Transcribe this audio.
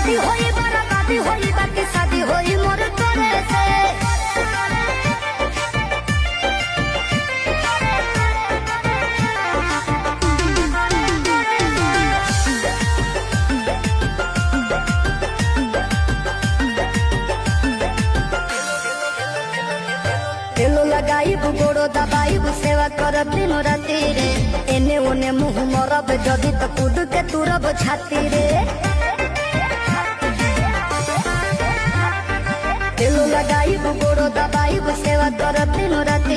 शादी होई बराबादी होई बाकी शादी होई मोर तोरे से। तेलो लगाइब गोड़ो दबाइब सेवा करब दिनो राती रे। एने ओने मुँह मरब जदि त कूद के तुरब छाती रे। तेलो लगाइब गोड़ो दबाइब सेवा करब दिनो राती।